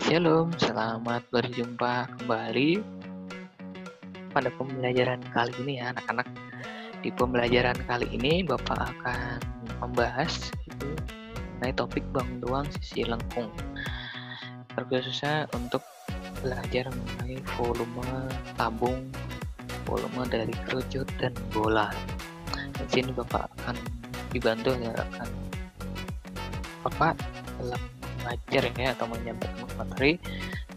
Shalom, selamat berjumpa kembali pada pembelajaran kali ini ya anak-anak. Di pembelajaran kali ini Bapak akan membahas mengenai topik bangun ruang sisi lengkung. Terkhususnya untuk belajar mengenai volume tabung, volume dari kerucut dan bola. Di sini Bapak akan dibantu akan Bapak dalam mengajar ya atau menyampaikan materi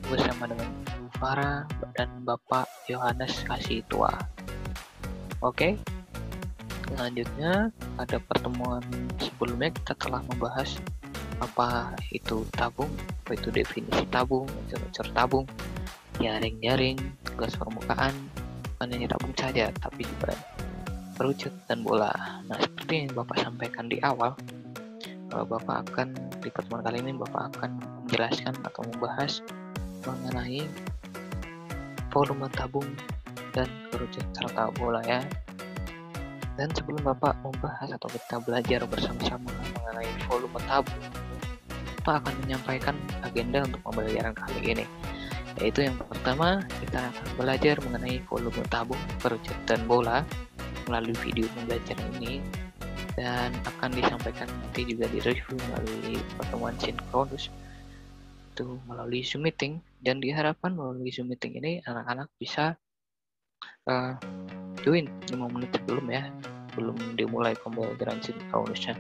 bersama dengan Ibu Farah dan Bapak Yohanes Kasihtua. Oke, selanjutnya pada pertemuan sebelumnya kita telah membahas apa itu tabung, apa itu definisi tabung, unsur tabung, jaring-jaring, tugas permukaan, bukan hanya tabung saja, tapi juga kerucut dan bola. Nah, seperti yang Bapak sampaikan di awal, Bapak akan di pertemuan kali ini Bapak akan menjelaskan atau membahas mengenai volume tabung dan kerucut serta bola ya. Dan sebelum Bapak membahas atau kita belajar bersama-sama mengenai volume tabung, Bapak akan menyampaikan agenda untuk pembelajaran kali ini. Yaitu yang pertama, kita akan belajar mengenai volume tabung, kerucut dan bola melalui video pembelajaran ini, dan akan disampaikan nanti juga di review melalui pertemuan sinkronus itu melalui Zoom meeting, dan diharapkan melalui Zoom meeting ini anak-anak bisa join 5 menit sebelum dimulai pembelajaran sinkronusnya.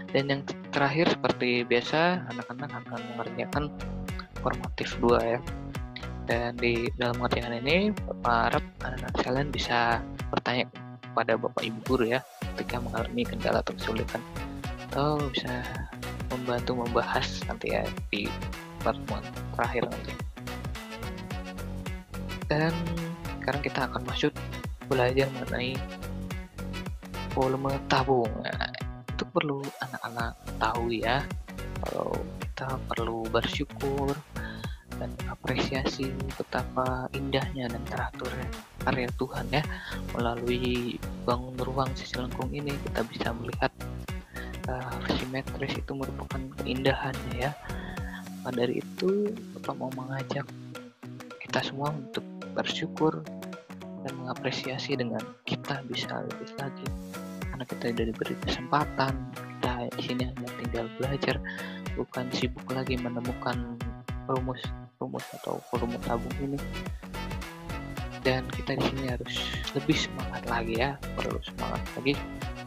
Dan yang terakhir seperti biasa anak-anak akan mengerjakan formatif 2 ya. Dan di dalam pengerjaan ini Bapak harap anak-anak sekalian bisa bertanya kepada Bapak Ibu guru ya ketika mengalami kendala atau kesulitan, atau bisa membantu membahas nanti ya di pertemuan terakhir nanti. Dan sekarang kita akan masuk belajar mengenai volume tabung. Nah, itu perlu anak-anak tahu ya, kalau kita perlu bersyukur dan apresiasi betapa indahnya dan teraturnya karya Tuhan ya. Melalui bangun ruang sisi lengkung ini kita bisa melihat simetris itu merupakan keindahannya ya. Maka dari itu Bapak mau mengajak kita semua untuk bersyukur dan mengapresiasi dengan kita bisa lebih lagi, karena kita sudah diberi kesempatan. Kita di sini hanya tinggal belajar, bukan sibuk lagi menemukan rumus atau volume tabung ini. Dan kita di sini harus lebih semangat lagi ya, perlu semangat lagi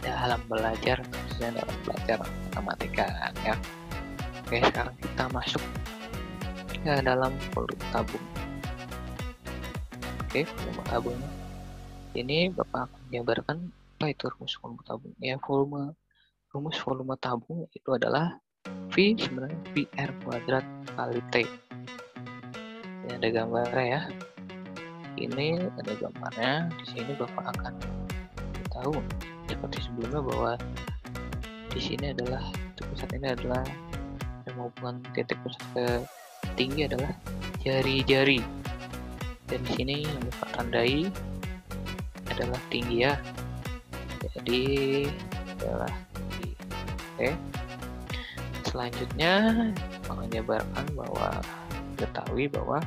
dalam belajar, khususnya dalam belajar matematika ya. Oke, sekarang kita masuk ke dalam volume tabung. Oke, volume tabung ini Bapak akan menjabarkan apa itu rumus volume tabung. Ya, rumus volume tabung itu adalah V sebenarnya VR kuadrat kali T. Ini ada gambarnya ya. Ini ada gambarnya. Di sini Bapak akan tahu seperti sebelumnya bahwa di sini adalah pusat ini adalah hubungan titik pusat ke tinggi adalah jari-jari, dan di sini yang Bapak tandai adalah tinggi ya, jadi adalah tinggi. Oke, selanjutnya menjabarkan bahwa ketahui bahwa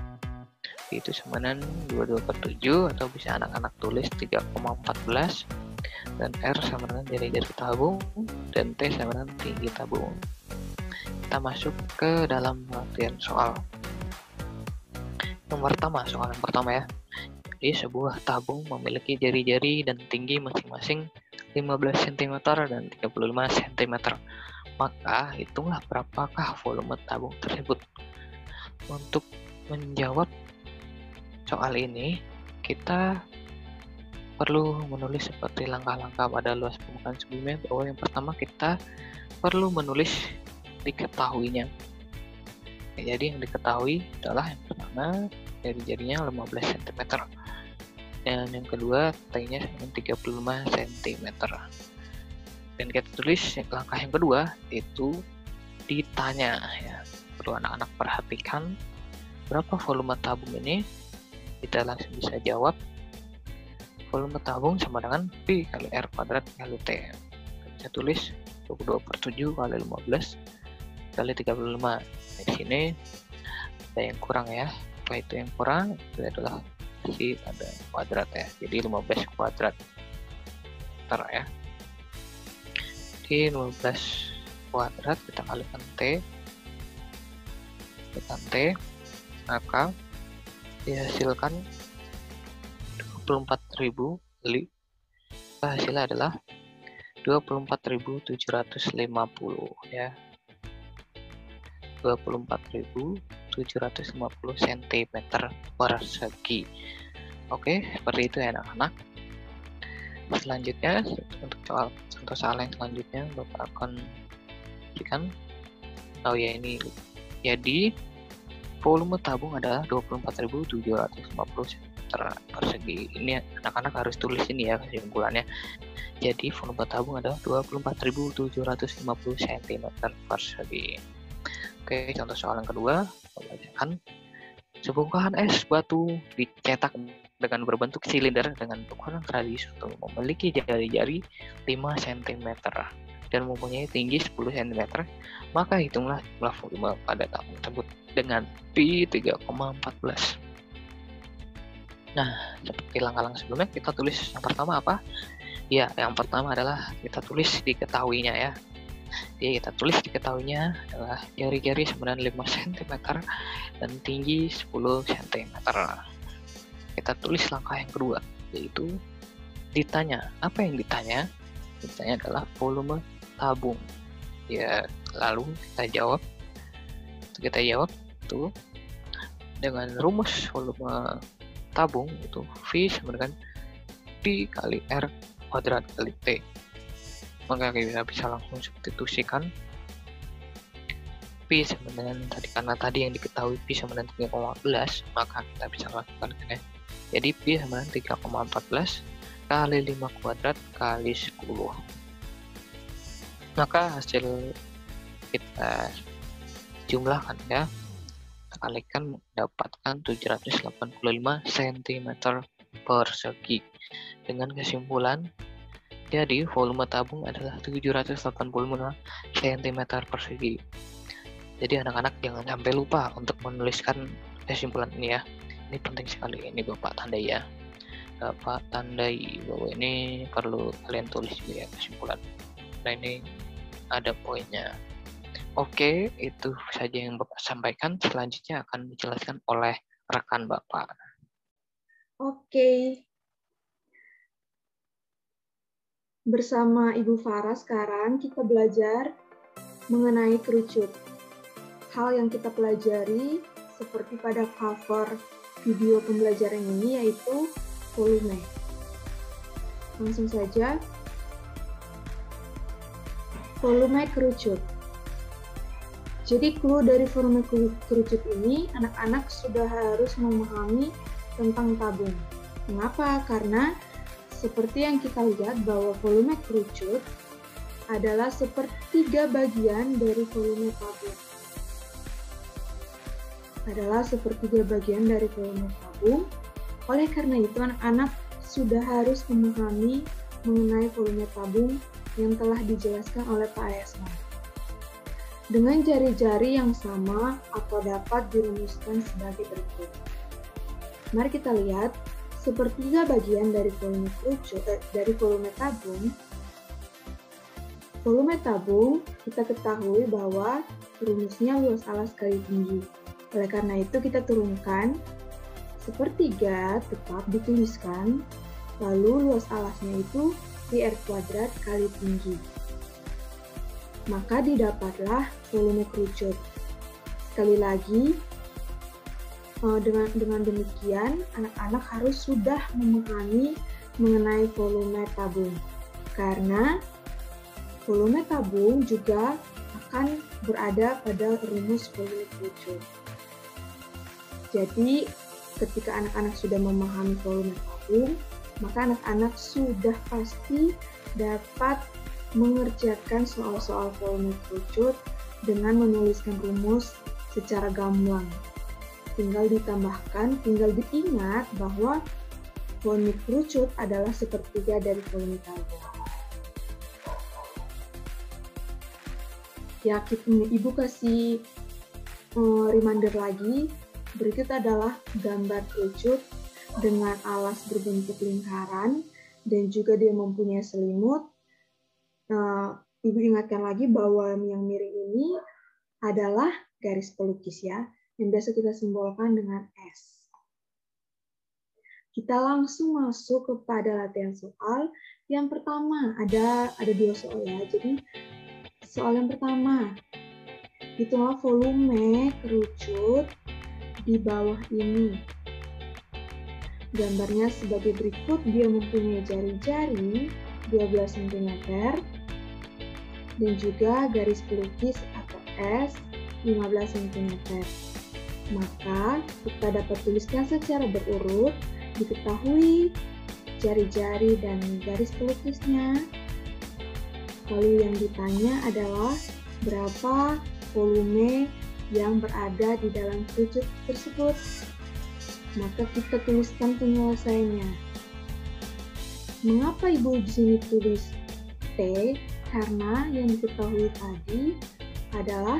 itu samanan 22/7 atau bisa anak-anak tulis 3,14, dan R sama dengan jari-jari tabung dan T sama dengan tinggi tabung. Kita masuk ke dalam latihan soal. Soal yang pertama ya. Jadi sebuah tabung memiliki jari-jari dan tinggi masing-masing 15 cm dan 35 cm. Maka hitunglah berapakah volume tabung tersebut. Untuk menjawab soal ini, kita perlu menulis seperti langkah-langkah pada luas permukaan sebelumnya, bahwa yang pertama kita perlu menulis diketahuinya. Jadi yang diketahui adalah yang pertama jari-jarinya 15 cm, dan yang kedua T-nya 35 cm. Dan kita tulis langkah yang kedua itu ditanya ya. Perlu anak-anak perhatikan berapa volume tabung ini. Kita langsung bisa jawab volume tabung sama dengan P kali R kuadrat kali T. Kita bisa tulis 22/7 kali 15 kali 35. Di sini ada yang kurang ya. Apa itu yang kurang? Itu adalah si ada kuadrat ya. Jadi 15 kuadrat meter ya. Di 15 kuadrat kita kalikan T, maka dihasilkan 24.000 kali. Hasilnya adalah 24.750 ya. 24.750 cm persegi. Oke, seperti itu ya anak-anak. Selanjutnya untuk contoh soal yang selanjutnya Bapak akan berikan. Ini jadi volume tabung adalah 24.750 cm persegi. Ini anak-anak harus tulis ini ya kesimpulannya. Jadi volume tabung adalah 24.750 cm persegi. Oke, contoh soal yang kedua, pembacaan. Sebongkahan es batu dicetak dengan berbentuk silinder dengan ukuran radius memiliki jari-jari 5 cm dan mempunyai tinggi 10 cm, maka hitunglah jumlah volume pada tabung tersebut dengan pi 3,14. Nah, seperti langkah-langkah sebelumnya, kita tulis yang pertama apa? Ya, yang pertama adalah kita tulis diketahuinya ya. Jadi kita tulis diketahuinya adalah jari-jari 95 cm dan tinggi 10 cm. Kita tulis langkah yang kedua, yaitu ditanya. Apa yang ditanya? Ditanya adalah volume tabung. Ya, lalu kita jawab itu dengan rumus volume tabung itu V sama dengan P kali R kuadrat kali T. Maka kita bisa langsung substitusikan P sama dengan karena tadi yang diketahui P sama dengan 3,14, maka kita bisa lakukan ya. Jadi P sama dengan 3,14 kali 5 kuadrat kali 10. Maka hasil kita jumlahkan ya. Kita kalikan mendapatkan 785 cm persegi. Dengan kesimpulan, jadi volume tabung adalah 785 cm persegi. Jadi anak-anak jangan sampai lupa untuk menuliskan kesimpulan ini ya. Ini penting sekali, ini Bapak tandai ya. Bapak tandai bahwa ini perlu kalian tulis juga ya kesimpulan. Nah ini ada poinnya. Oke, itu saja yang Bapak sampaikan. Selanjutnya akan dijelaskan oleh rekan Bapak. Oke. Bersama Ibu Farah sekarang kita belajar mengenai kerucut. Hal yang kita pelajari seperti pada cover video pembelajaran ini yaitu volume. Langsung saja. Volume kerucut. Jadi clue dari volume kerucut ini anak-anak sudah harus memahami tentang tabung. Mengapa? Karena seperti yang kita lihat bahwa volume kerucut adalah sepertiga bagian dari volume tabung. Oleh karena itu anak-anak sudah harus memahami mengenai volume tabung yang telah dijelaskan oleh Pak Ayasman. Dengan jari-jari yang sama atau dapat dirumuskan sebagai berikut. Mari kita lihat sepertiga bagian dari volume tabung. Volume tabung kita ketahui bahwa rumusnya luas alas kali tinggi. Oleh karena itu kita turunkan sepertiga tetap dituliskan, lalu luas alasnya itu PR kuadrat kali tinggi. Maka didapatlah volume kerucut. Sekali lagi, dengan demikian anak-anak harus sudah memahami mengenai volume tabung. Karena volume tabung juga akan berada pada rumus volume kerucut. Jadi, ketika anak-anak sudah memahami volume tabung, maka anak-anak sudah pasti dapat mengerjakan soal-soal volume kerucut dengan menuliskan rumus secara gamblang. Tinggal diingat bahwa volume kerucut adalah sepertiga dari volume tabung. Ya, Ibu kasih reminder lagi Berikut adalah gambar kerucut dengan alas berbentuk lingkaran dan juga dia mempunyai selimut. Ibu ingatkan lagi bahwa yang miring ini adalah garis pelukis ya, yang biasa kita simbolkan dengan S. Kita langsung masuk kepada latihan soal. Yang pertama, ada 2 soal ya. Jadi soal yang pertama, hitunglah volume kerucut di bawah ini. Gambarnya sebagai berikut, dia mempunyai jari-jari 12 cm dan juga garis pelukis atau S 15 cm. Maka kita dapat tuliskan secara berurut, diketahui jari-jari dan garis pelukisnya. Lalu yang ditanya adalah berapa volume yang berada di dalam kerucut tersebut. Maka kita tuliskan penyelesaiannya. Mengapa Ibu di sini tulis T? Karena yang diketahui tadi adalah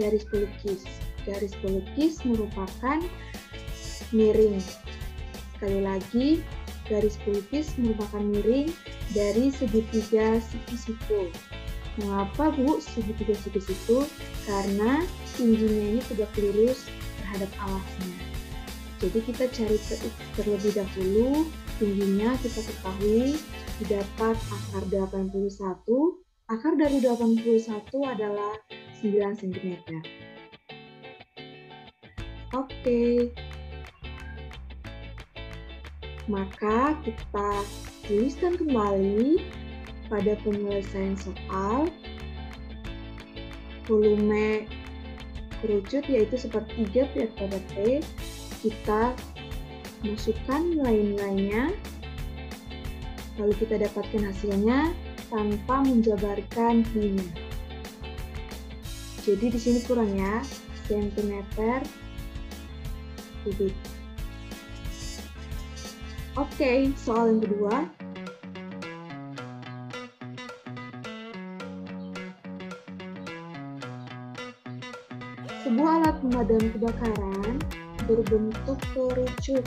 garis pelukis. Garis pelukis merupakan miring. Sekali lagi, garis pelukis merupakan miring dari segitiga siku-siku. Mengapa Bu segitiga siku-siku? Karena tingginya ini tegak lurus terhadap alasnya. Jadi kita cari terlebih dahulu, tingginya kita ketahui didapat akar 81. Akar dari 81 adalah 9 cm. Oke. Maka kita tuliskan kembali pada penyelesaian soal volume kerucut yaitu sepertiga pi pada T. Kita masukkan nilai-nilainya, lalu kita dapatkan hasilnya tanpa menjabarkan pi-nya. Jadi di sini kurang ya, sentimeter kubik. Oke, soal yang kedua. Sebuah alat pemadam kebakaran berbentuk kerucut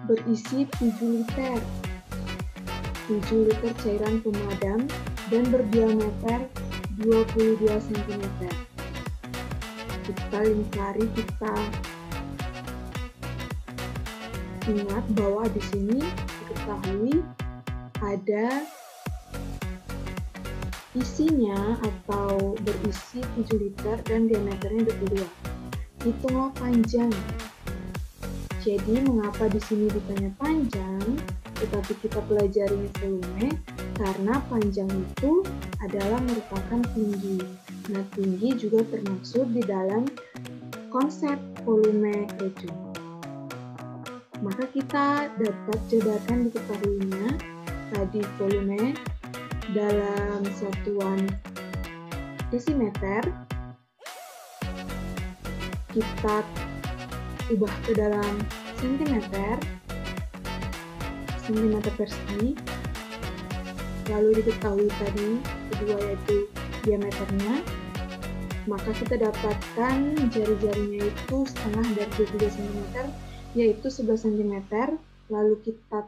berisi 7 liter. 7 liter cairan pemadam dan berdiameter 22 cm. Kita lingkari, kita ingat bahwa di sini diketahui ada isinya atau berisi 7 liter dan diameternya 22. Hitunglah panjang. Jadi mengapa di sini ditanya panjang, tetapi kita pelajari volume? Karena panjang itu adalah merupakan tinggi. Nah, tinggi juga termaksud di dalam konsep volume kerucut. Maka kita dapat jabarkan diketahuinya tadi volume dalam satuan desimeter, kita ubah ke dalam sentimeter persegi, lalu diketahui tadi kedua yaitu diameternya, maka kita dapatkan jari-jarinya itu setengah dari 23 cm yaitu 11 cm, lalu kita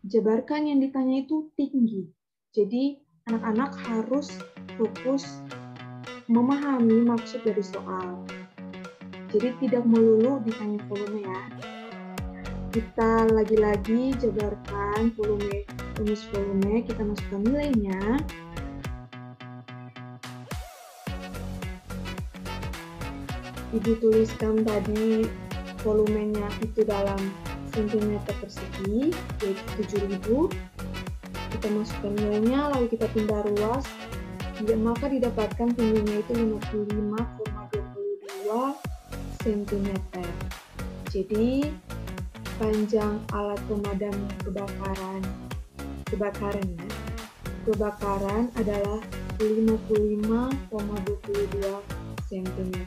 jabarkan yang ditanya itu tinggi. Jadi anak-anak harus fokus memahami maksud dari soal. Jadi tidak melulu ditanya volume ya. Kita lagi-lagi jabarkan volume, rumus volume, kita masukkan nilainya. Ibu tuliskan tadi volumenya itu dalam sentimeter persegi, yaitu 7.000. Kita masukkan nilainya, lalu kita pindah ruas, maka didapatkan tingginya itu 55,22 cm. Jadi panjang alat pemadam kebakaran adalah 55,22 cm.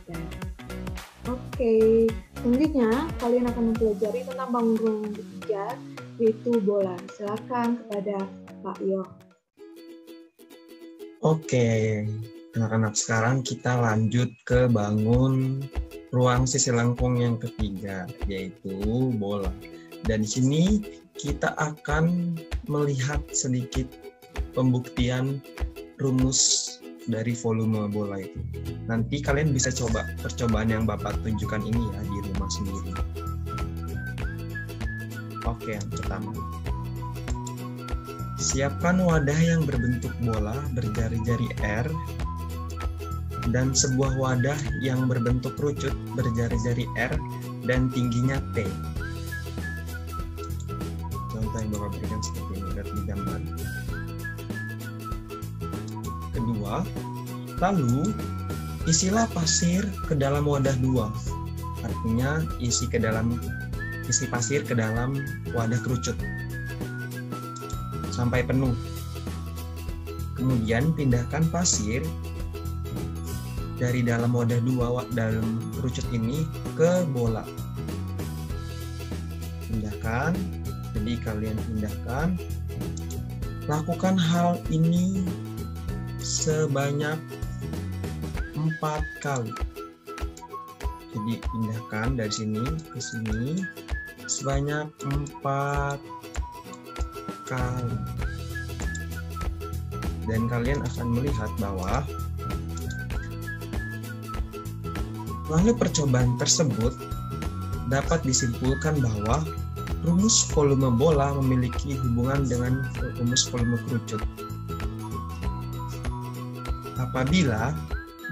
Oke, selanjutnya kalian akan mempelajari tentang bangun ruang yang ketiga, yaitu bola. Silakan kepada Pak Yo. Oke, Anak-anak, sekarang kita lanjut ke bangun ruang sisi lengkung yang ketiga, yaitu bola. Dan di sini kita akan melihat sedikit pembuktian rumus dari volume bola itu. Nanti kalian bisa coba percobaan yang Bapak tunjukkan ini ya di rumah sendiri. Oke, yang pertama. Siapkan wadah yang berbentuk bola berjari-jari R dan sebuah wadah yang berbentuk kerucut berjari-jari R dan tingginya T. Contoh yang Bapak berikan seperti ini, lihat di gambar. Kedua, lalu isilah pasir ke dalam wadah 2. Artinya isi pasir ke dalam wadah kerucut sampai penuh. Kemudian pindahkan pasir dari dalam wadah 2 dalam kerucut ini ke bola. Pindahkan, jadi kalian pindahkan. Lakukan hal ini sebanyak 4 kali. Jadi pindahkan dari sini ke sini sebanyak 4 kali. Dan kalian akan melihat bahwa melalui percobaan tersebut dapat disimpulkan bahwa rumus volume bola memiliki hubungan dengan rumus volume kerucut. Apabila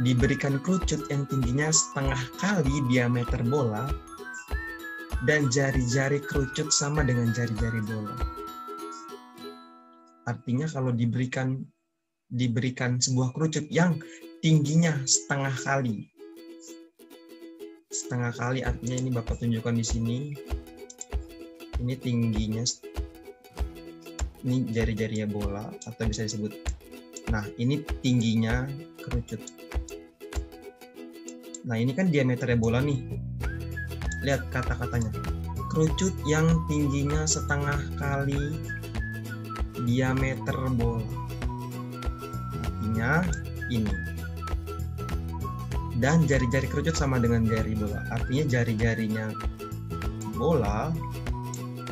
diberikan kerucut yang tingginya setengah kali diameter bola dan jari-jari kerucut sama dengan jari-jari bola. Artinya kalau diberikan sebuah kerucut yang tingginya setengah kali artinya ini Bapak tunjukkan di sini. Ini tingginya, ini jari-jarinya bola atau bisa disebut. Nah, ini tingginya kerucut. Nah, ini kan diameternya bola nih. Lihat kata-katanya. Kerucut yang tingginya setengah kali diameter bola. Artinya ini. Dan jari-jari kerucut sama dengan jari bola. Artinya jari-jarinya bola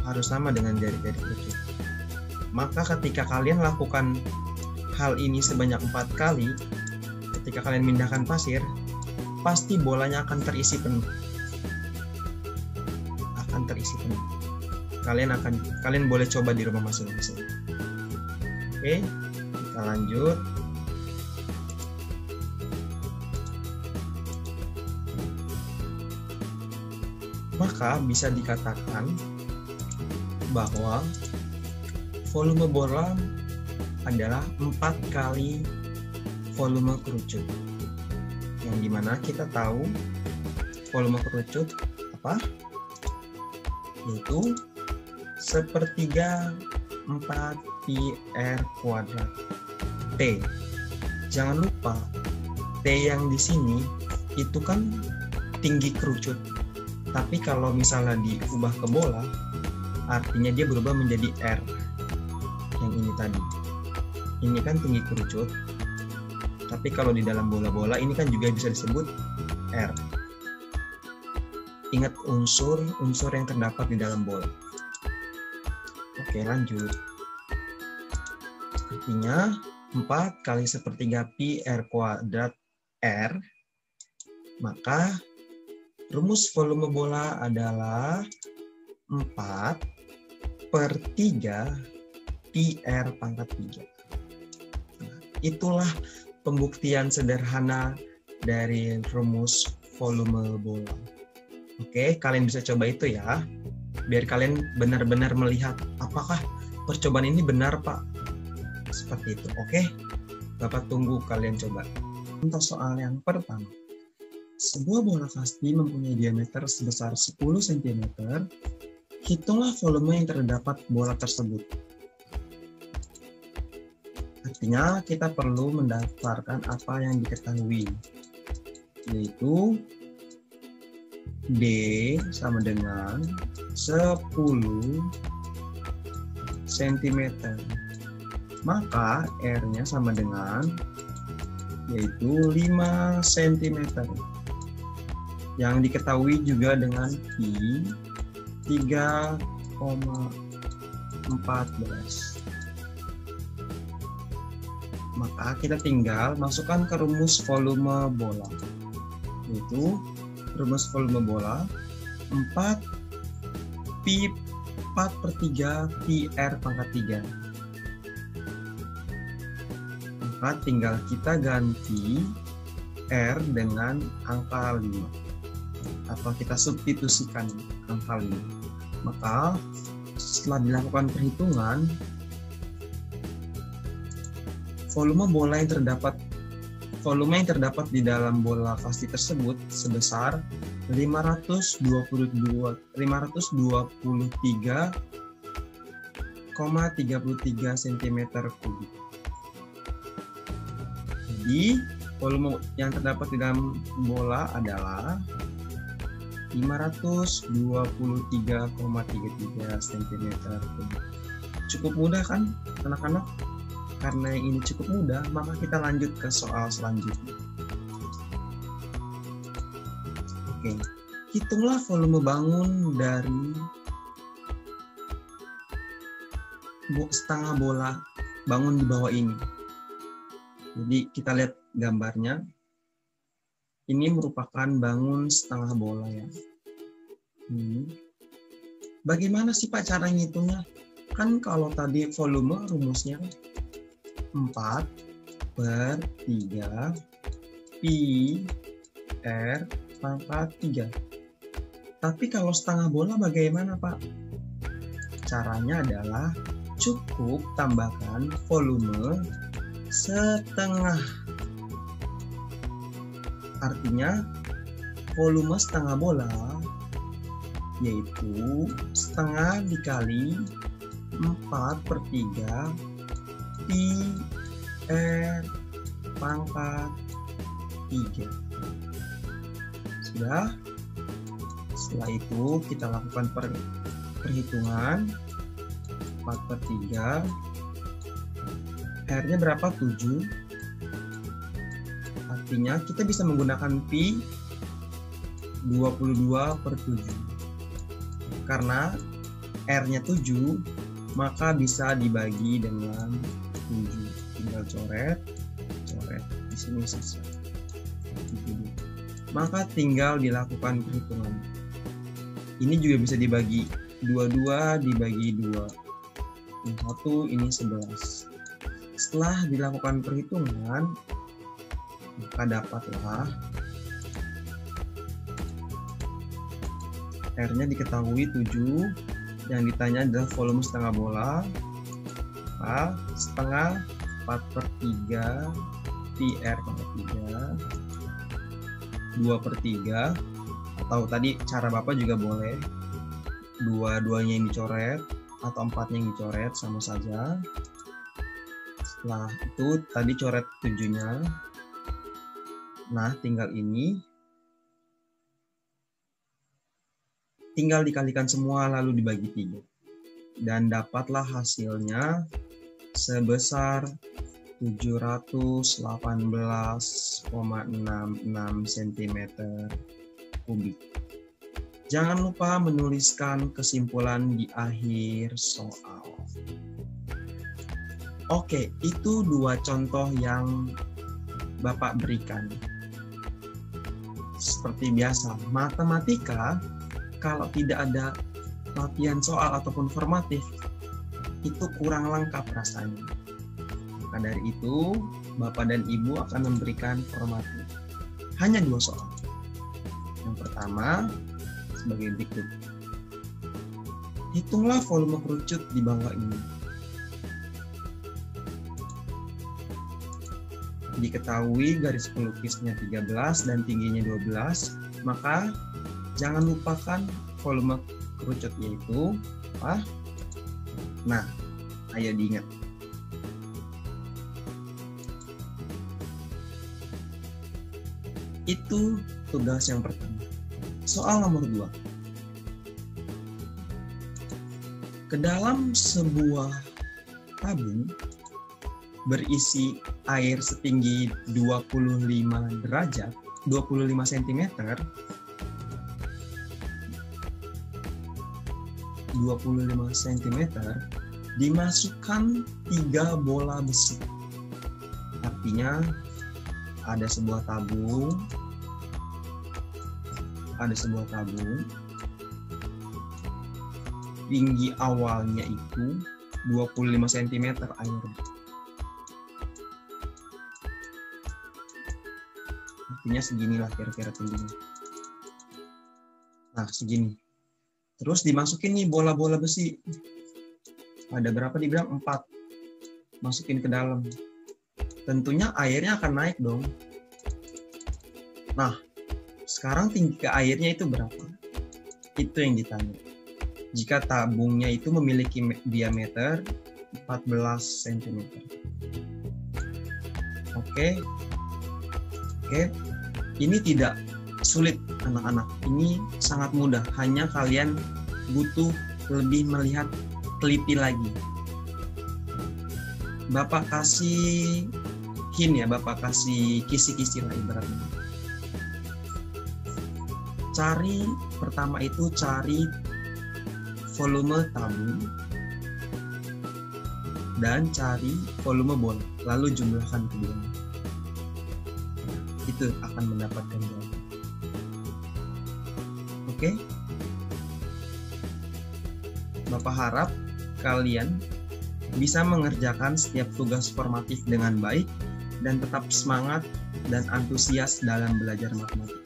harus sama dengan jari-jari kerucut. Maka ketika kalian lakukan hal ini sebanyak 4 kali, ketika kalian mindahkan pasir, pasti bolanya akan terisi penuh. Kalian boleh coba di rumah masing-masing. Oke, kita lanjut. Maka bisa dikatakan bahwa volume bola adalah 4 kali volume kerucut. Yang dimana kita tahu volume kerucut apa? Yaitu 1/3 4 pi R kuadrat T. Jangan lupa T yang di sini itu kan tinggi kerucut. Tapi kalau misalnya diubah ke bola, artinya dia berubah menjadi R. Yang ini tadi. Ini kan tinggi kerucut. Tapi kalau di dalam bola-bola ini kan juga bisa disebut R. Ingat unsur yang terdapat di dalam bola. Oke, lanjut. Artinya 4 kali 1/3 pi R kuadrat R. Maka rumus volume bola adalah 4/3 pi R pangkat 3. Nah, itulah pembuktian sederhana dari rumus volume bola. Oke, kalian bisa coba itu ya. Biar kalian benar-benar melihat apakah percobaan ini benar, Pak. Seperti itu. Oke, Bapak tunggu kalian coba. Untuk soal yang pertama. Sebuah bola kasti mempunyai diameter sebesar 10 cm. Hitunglah volume yang terdapat bola tersebut. Artinya kita perlu mendaftarkan apa yang diketahui, yaitu D sama dengan 10 cm. Maka R-nya sama dengan yaitu 5 cm. Yang diketahui juga dengan Pi 3,14. Maka kita tinggal masukkan ke rumus volume bola, yaitu rumus volume bola 4 Pi 4/3 Pi R pangkat 3. Maka tinggal kita ganti R dengan angka 5, atau kita substitusikan angka 5. Maka setelah dilakukan perhitungan, volume yang terdapat di dalam bola pasti tersebut sebesar 523,33 cm3. Jadi, volume yang terdapat di dalam bola adalah 523,33 cm3. Cukup mudah kan, anak-anak? Karena yang ini cukup mudah, maka kita lanjut ke soal selanjutnya. Oke, hitunglah volume bangun dari setengah bola bangun di bawah ini. Jadi kita lihat gambarnya. Ini merupakan bangun setengah bola ya. Bagaimana sih Pak cara ngitungnya? Kan kalau tadi volume rumusnya 4/3 Pi R pangkat 3. Tapi kalau setengah bola bagaimana Pak? Caranya adalah cukup tambahkan volume setengah. Artinya volume setengah bola yaitu setengah dikali 4/3 Pi R pangkat 3. Sudah. Setelah itu kita lakukan perhitungan. 4/3. R-nya berapa? 7. Artinya kita bisa menggunakan Pi 22/7. Karena R-nya 7, maka bisa dibagi dengan 7. Tinggal coret di sini sisa. Maka tinggal dilakukan perhitungan. Ini juga bisa dibagi 22 dibagi 2. Ini 1, ini 11. Setelah dilakukan perhitungan, maka dapatlah R-nya diketahui 7. Yang ditanya adalah volume setengah bola. Maka setengah 4/3 Pi R pangkat 3, 2/3, atau tadi cara Bapak juga boleh dua-duanya yang dicoret atau 4-nya yang dicoret, sama saja. Setelah itu tadi coret 7-nya. Nah, tinggal ini. Tinggal dikalikan semua lalu dibagi 3. Dan dapatlah hasilnya sebesar 718,66 cm3. Jangan lupa menuliskan kesimpulan di akhir soal. Oke, itu 2 contoh yang Bapak berikan. Seperti biasa, matematika kalau tidak ada latihan soal ataupun formatif, itu kurang lengkap rasanya. Maka dari itu, Bapak dan Ibu akan memberikan formatif. Hanya 2 soal. Yang pertama, sebagai berikut. Hitunglah volume kerucut di bawah ini. Diketahui garis pelukisnya 13 dan tingginya 12, maka jangan lupakan volume kerucut, yaitu apa? Nah, ayo diingat. Itu tugas yang pertama. Soal nomor 2. Ke dalam sebuah tabung berisi air setinggi 25 derajat, 25 cm, 25 cm, dimasukkan 3 bola besi. Artinya ada sebuah tabung, tinggi awalnya itu 25 cm air. Artinya seginilah kira-kira tingginya. Nah, segini. Terus dimasukin nih bola-bola besi. Ada berapa dibilang? 4. Masukin ke dalam. Tentunya airnya akan naik dong. Nah, sekarang tinggi ke airnya itu berapa? Itu yang ditanya. Jika tabungnya itu memiliki diameter 14 cm. Oke. Ini tidak sulit anak-anak. Ini sangat mudah. Hanya kalian butuh lebih melihat teliti lagi. Bapak kasih hint ya, Bapak kasih kisi-kisi lah ibaratnya. Pertama itu cari volume tabung dan cari volume bola, lalu jumlahkan keduanya. Itu akan mendapatkan jawaban. Oke? Bapak harap kalian bisa mengerjakan setiap tugas formatif dengan baik dan tetap semangat dan antusias dalam belajar matematika.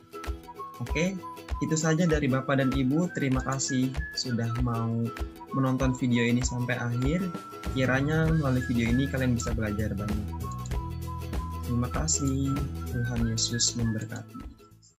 Oke? Itu saja dari Bapak dan Ibu. Terima kasih sudah mau menonton video ini sampai akhir. Kiranya melalui video ini kalian bisa belajar banyak. Terima kasih. Tuhan Yesus memberkati.